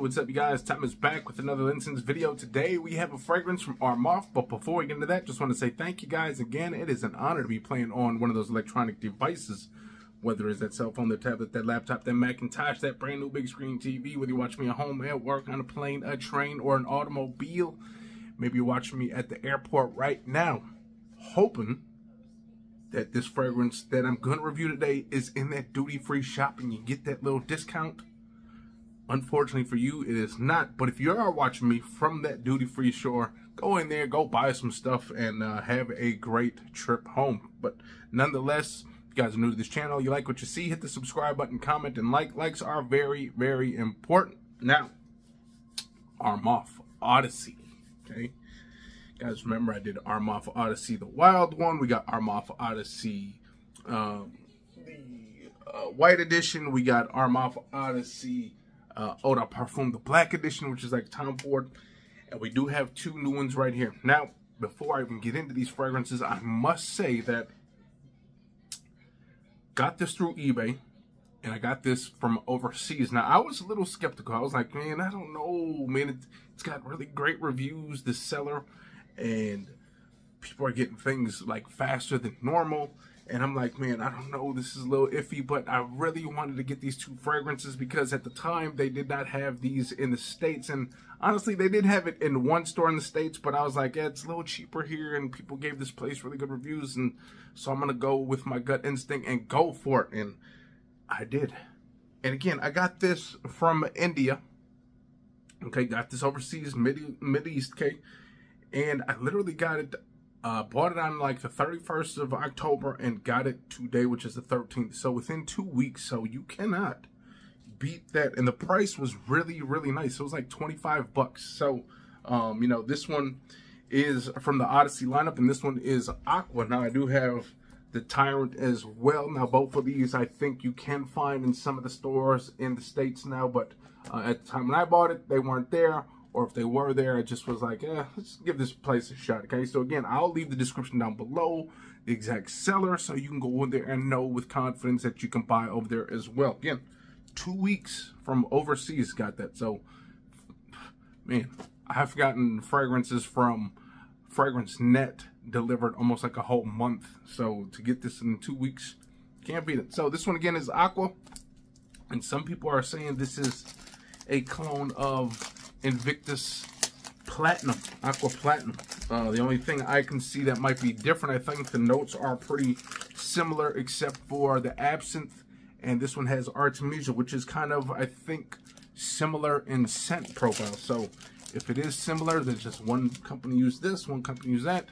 what's up you guys? Tom is back with another LinScents video. Today we have a fragrance from Armaf, but before we get into that, just want to say thank you guys again. It is an honor to be playing on one of those electronic devices, whether it's that cell phone, that tablet, that laptop, that Macintosh, that brand new big screen TV, whether you're watching me at home, at work, on a plane, a train, or an automobile. Maybe you're watching me at the airport right now, hoping that this fragrance that I'm going to review today is in that duty-free shop and you get that little discount. Unfortunately for you, it is not. But if you are watching me from that duty-free store, go in there, go buy some stuff, and have a great trip home. But nonetheless, if you guys are new to this channel, you like what you see, hit the subscribe button, comment, and like. Likes are very, very important. Now, Armaf Odyssey, okay? Guys, remember I did Armaf Odyssey, the wild one. We got Armaf Odyssey, the white edition. We got Armaf Odyssey Eau de Parfum, the black edition, which is like Tom Ford. And we do have two new ones right here. Now, before I even get into these fragrances, I must say that got this through eBay, and I got this from overseas. Now, I was a little skeptical. I was like, man, I don't know, man. It's got really great reviews, this seller, and people are getting things like faster than normal. And I'm like, man, I don't know, this is a little iffy, but I really wanted to get these two fragrances because at the time they did not have these in the States. And honestly, they did have it in one store in the States, but I was like, yeah, it's a little cheaper here and people gave this place really good reviews. And so I'm going to go with my gut instinct and go for it. And I did. And again, I got this from India. Okay, got this overseas, Mideast, okay? And I literally got it, bought it on like the 31st of October and got it today, which is the 13th. So within 2 weeks, so you cannot beat that. And the price was really, really nice. It was like 25 bucks. So, you know, this one is from the Odyssey lineup and this one is Aqua. Now I do have the Tyrant as well. Now both of these I think you can find in some of the stores in the States now, but at the time when I bought it, they weren't there. Or if they were there, I just was like, let's give this place a shot, okay? So again, I'll leave the description down below, the exact seller, so you can go in there and know with confidence that you can buy over there as well. Again, 2 weeks from overseas got that. So, man, I've gotten fragrances from Fragrance Net delivered almost like a whole month. So to get this in 2 weeks, can't beat it. So this one again is Aqua. And some people are saying this is a clone of Invictus Platinum, Aqua Platinum. The only thing I can see that might be different, I think the notes are pretty similar except for the absinthe, and this one has Artemisia, which is kind of, I think, similar in scent profile. So if it is similar, there's just one company use this, one company use that.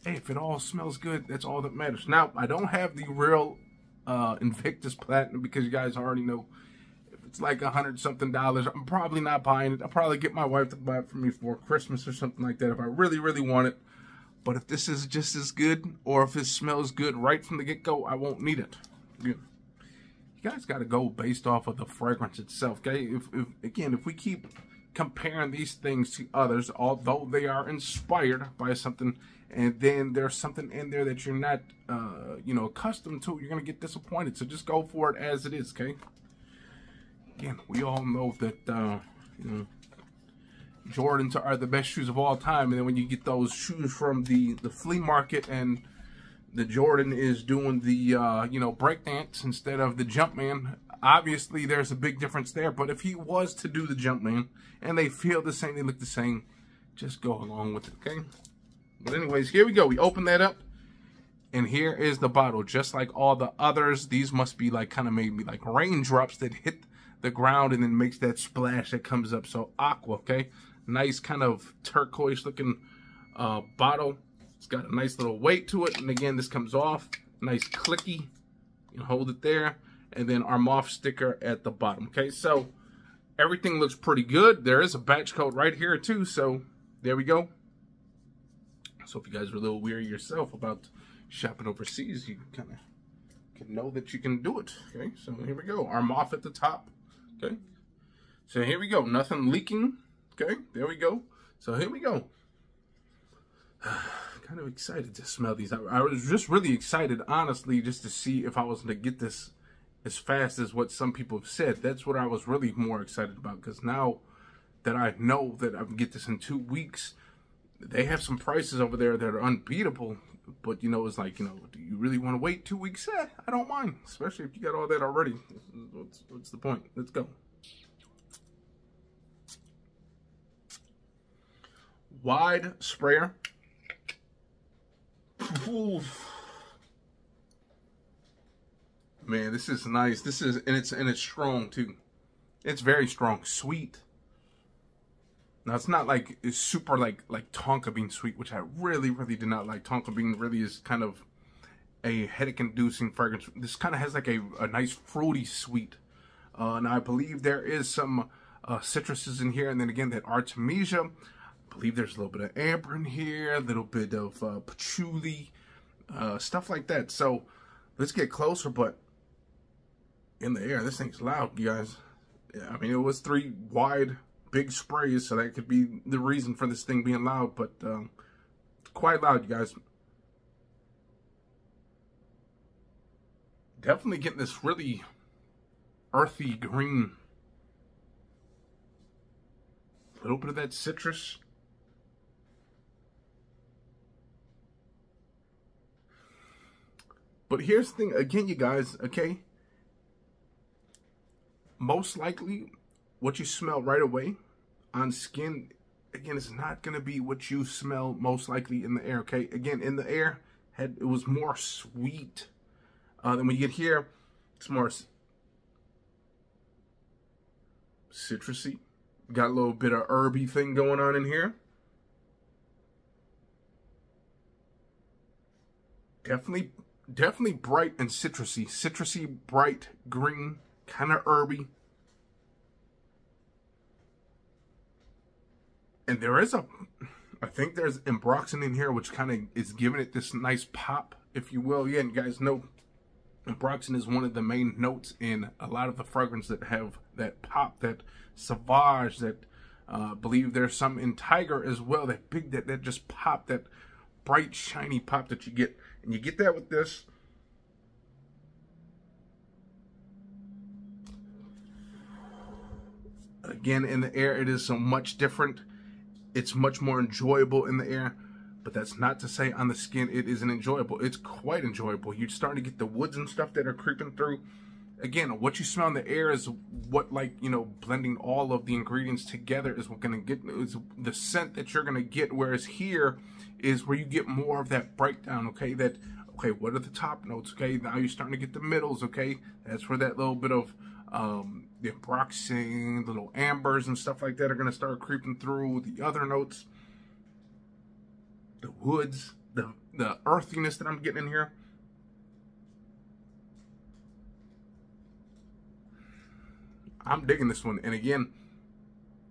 Hey, if it all smells good, that's all that matters. Now, I don't have the real Invictus Platinum because you guys already know it's like $100-something. I'm probably not buying it. I'll probably get my wife to buy it for me for Christmas or something like that if I really, really want it. But if this is just as good, or if it smells good right from the get-go, I won't need it. You guys got to go based off of the fragrance itself, okay? If we keep comparing these things to others, although they are inspired by something, and then there's something in there that you're not, you know, accustomed to, you're gonna get disappointed. So just go for it as it is, okay? Again, we all know that, you know, Jordans are the best shoes of all time. And then when you get those shoes from the flea market and the Jordan is doing the, you know, breakdance instead of the Jumpman, obviously there's a big difference there. But if he was to do the Jumpman and they feel the same, they look the same, just go along with it, okay? But anyways, here we go. We open that up. And here is the bottle. Just like all the others, these must be like kind of maybe like raindrops that hit the ground and then makes that splash that comes up. So Aqua, okay, nice kind of turquoise looking bottle. It's got a nice little weight to it, and again, this comes off nice clicky. You can hold it there, and then Armaf sticker at the bottom. Okay, so everything looks pretty good. There is a batch code right here too, so there we go. So if you guys are a little weary yourself about shopping overseas, you kind of can know that you can do it. Okay, so here we go. Armaf at the top. Okay, so here we go. Nothing leaking. Okay, there we go. So here we go. Kind of excited to smell these. I was just really excited, honestly, just to see if I was going to get this as fast as what some people have said. That's what I was really more excited about, because now that I know that I can get this in 2 weeks. They have some prices over there that are unbeatable, but you know, it's like, you know, do you really want to wait 2 weeks? I don't mind, especially if you got all that already. What's the point? Let's go. Wide sprayer. Oof. Man, this is nice. This is, and it's strong too. It's very strong, sweet. Now it's not like it's super like tonka bean sweet, which I really do not like. Tonka bean really is kind of a headache-inducing fragrance. This kind of has like a nice fruity sweet. Now I believe there is some citruses in here, and then again that artemisia. I believe there's a little bit of amber in here, a little bit of patchouli, stuff like that. So let's get closer, but in the air, this thing's loud, you guys. Yeah, I mean, it was 3 wide, big sprays, so that could be the reason for this thing being loud, but quite loud, you guys. Definitely getting this really earthy green. A little bit of that citrus. But here's the thing, again, you guys, okay? Most likely, what you smell right away on skin, again, is not going to be what you smell most likely in the air, okay? Again, in the air, it was more sweet. Then when you get here, it's more citrusy. Got a little bit of herby thing going on in here. Definitely bright and citrusy. Citrusy, bright, green, kind of herby. And there is I think there's ambroxan in here, which kind of is giving it this nice pop, if you will. Yeah, and you guys know ambroxan is one of the main notes in a lot of the fragrances that have that pop, that sauvage, that I believe there's some in Tiger as well, that big, that just pop, that bright, shiny pop that you get. And you get that with this. Again, in the air, it is so much different. It's much more enjoyable in the air, but that's not to say on the skin it isn't enjoyable. It's quite enjoyable. You're starting to get the woods and stuff that are creeping through. Again, what you smell in the air is what, like, you know, blending all of the ingredients together is what gonna get, is the scent that you're gonna get. Whereas here is where you get more of that breakdown, okay? That, okay, what are the top notes, okay? Now you're starting to get the middles, okay? That's where that little bit of the ambroxan, little ambers and stuff like that are going to start creeping through. The other notes, the woods, the earthiness that I'm getting in here. I'm digging this one. And again,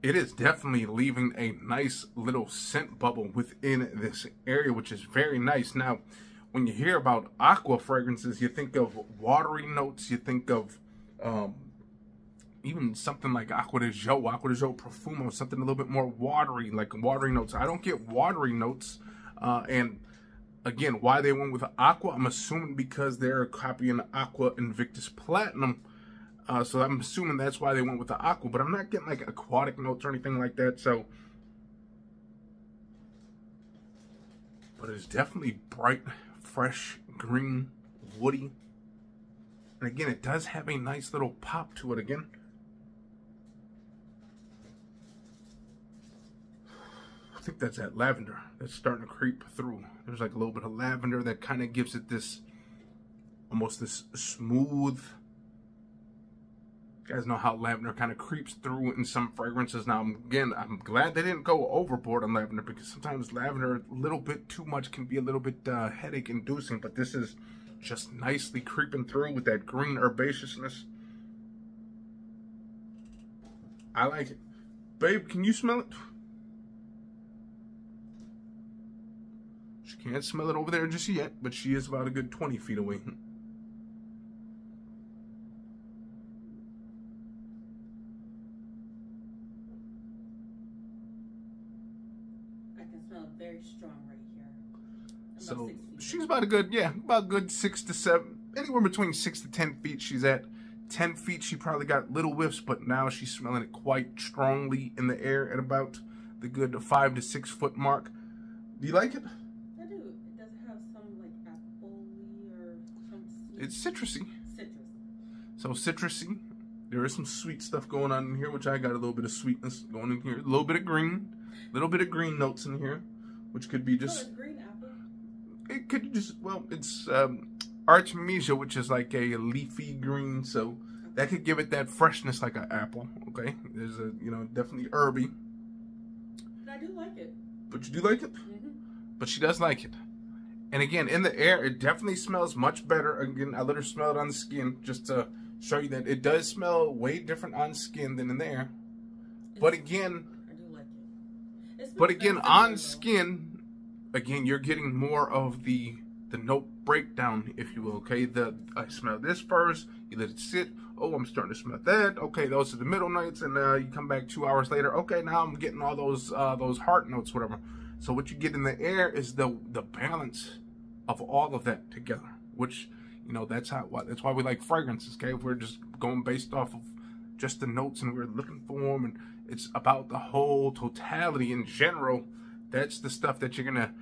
it is definitely leaving a nice little scent bubble within this area, which is very nice. Now, when you hear about aqua fragrances, you think of watery notes, you think of even something like Aqua de Joe Profumo, something a little bit more watery, like watery notes. I don't get watery notes. And again, why they went with Aqua, I'm assuming because they're copying Aqua Invictus Platinum. So I'm assuming that's why they went with the Aqua, but I'm not getting like aquatic notes or anything like that. So, but it's definitely bright, fresh, green, woody. And again, it does have a nice little pop to it again. I think that's that lavender that's starting to creep through. There's like a little bit of lavender that kind of gives it this, almost this smooth. You guys know how lavender kind of creeps through in some fragrances. Now, again, I'm glad they didn't go overboard on lavender, because sometimes lavender, a little bit too much, can be a little bit headache-inducing. But this is just nicely creeping through with that green herbaceousness. I like it. Babe, can you smell it? She can't smell it over there just yet, but she is about a good 20 feet away. I can smell it very strong right here. So she's about a good, yeah, about a good 6 to 7, anywhere between 6 to 10 feet she's at. 10 feet, she probably got little whiffs, but now she's smelling it quite strongly in the air at about the good 5 to 6 foot mark. Do you like it? I do. It does have some like apple-y or some sweet. It's citrusy. Citrus. So citrusy. There is some sweet stuff going on in here, which I got a little bit of sweetness going in here. A little bit of green notes in here, which could be just. Oh, it's green apple. It could just, well, it's Artemisia, which is like a leafy green, so that could give it that freshness like an apple. Okay, there's a, you know, definitely herby. But I do like it. But you do like it? Mm-hmm. But she does like it. And again, in the air, it definitely smells much better. Again, I let her smell it on the skin just to show you that it does smell way different on skin than in the air. But again, I do like it. But again, on skin, again, you're getting more of the note breakdown, if you will. Okay, I smell this first, you let it sit. Oh, I'm starting to smell that. Okay, those are the middle notes, and you come back 2 hours later. Okay, now I'm getting all those heart notes, whatever. So what you get in the air is the balance of all of that together, which, you know, that's why we like fragrances. Okay, if we're just going based off of just the notes and we're looking for them, and it's about the whole totality in general. That's the stuff that you're gonna,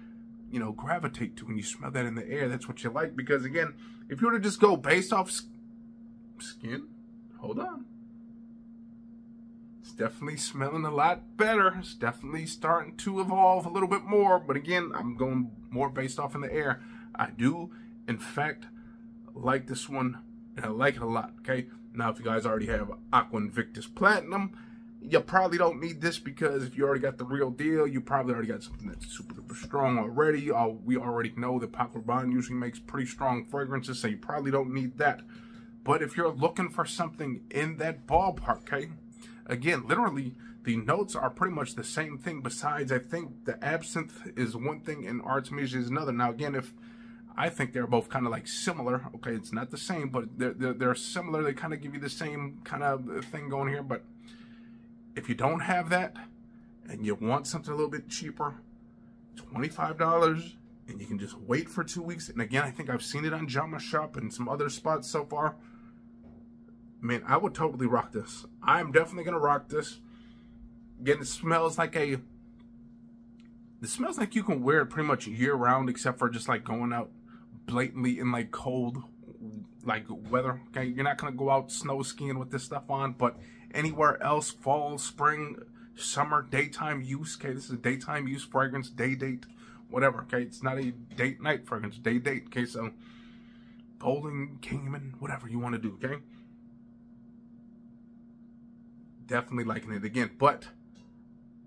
you know, gravitate to when you smell that in the air. That's what you like, because again, if you were to just go based off skin, hold on, it's definitely smelling a lot better. It's definitely starting to evolve a little bit more, but again, I'm going more based off in the air. I do, in fact, like this one, and I like it a lot. Okay, now if you guys already have Aqua Invictus Platinum, you probably don't need this, because if you already got the real deal, you probably already got something that's super duper strong already. We already know that Paco Rabanne usually makes pretty strong fragrances, so you probably don't need that. But if you're looking for something in that ballpark, okay, again, literally, the notes are pretty much the same thing. Besides, I think the absinthe is one thing and Artemisia is another. Now, again, I think they're both kind of like similar. Okay, it's not the same, but they're similar. They kind of give you the same kind of thing going here. But if you don't have that and you want something a little bit cheaper, $25, and you can just wait for 2 weeks. And again, I think I've seen it on Jama Shop and some other spots so far. Man, I would totally rock this. I'm definitely gonna rock this. Again, it smells like you can wear it pretty much year round, except for just like going out blatantly in like cold like weather. Okay, you're not gonna go out snow skiing with this stuff on, but anywhere else, fall, spring, summer, daytime use. Okay, this is a daytime use fragrance, day date, whatever. Okay, it's not a date night fragrance, day date. Okay, so bowling, Kingman, whatever you want to do. Okay, definitely liking it again, but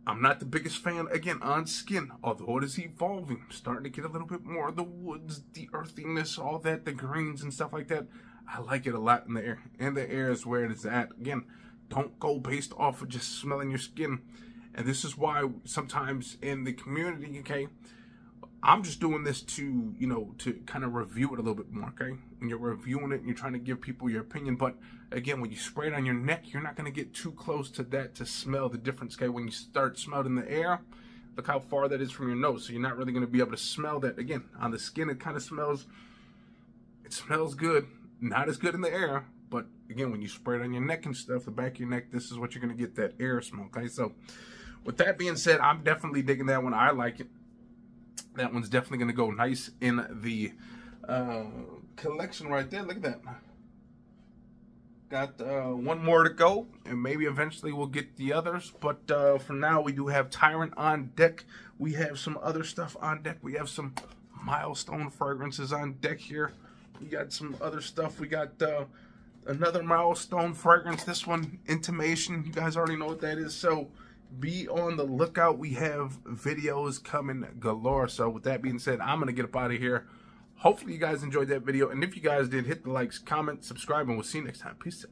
I'm not the biggest fan, again, on skin, although it is evolving. I'm starting to get a little bit more of the woods, the earthiness, all that, the greens and stuff like that. I like it a lot in the air. And the air is where it is at. Again, don't go based off of just smelling your skin. And this is why sometimes in the community, okay, I'm just doing this to, you know, to kind of review it a little bit more, okay? When you're reviewing it and you're trying to give people your opinion. But again, when you spray it on your neck, you're not going to get too close to that to smell the difference, okay? When you start smelling the air, look how far that is from your nose. So you're not really going to be able to smell that. Again, on the skin, it kind of smells, it smells good. Not as good in the air, but again, when you spray it on your neck and stuff, the back of your neck, this is what you're going to get, that air smell, okay? So with that being said, I'm definitely digging that one. I like it. That one's definitely going to go nice in the collection right there. Look at that. Got one more to go, and maybe eventually we'll get the others. But for now, we do have Tyrant on deck. We have some other stuff on deck. We have some milestone fragrances on deck here. We got some other stuff. We got another milestone fragrance. This one, Intimation. You guys already know what that is. So be on the lookout. We have videos coming galore. So with that being said, I'm going to get up out of here. Hopefully you guys enjoyed that video. And if you guys did, hit the likes, comment, subscribe, and we'll see you next time. Peace out.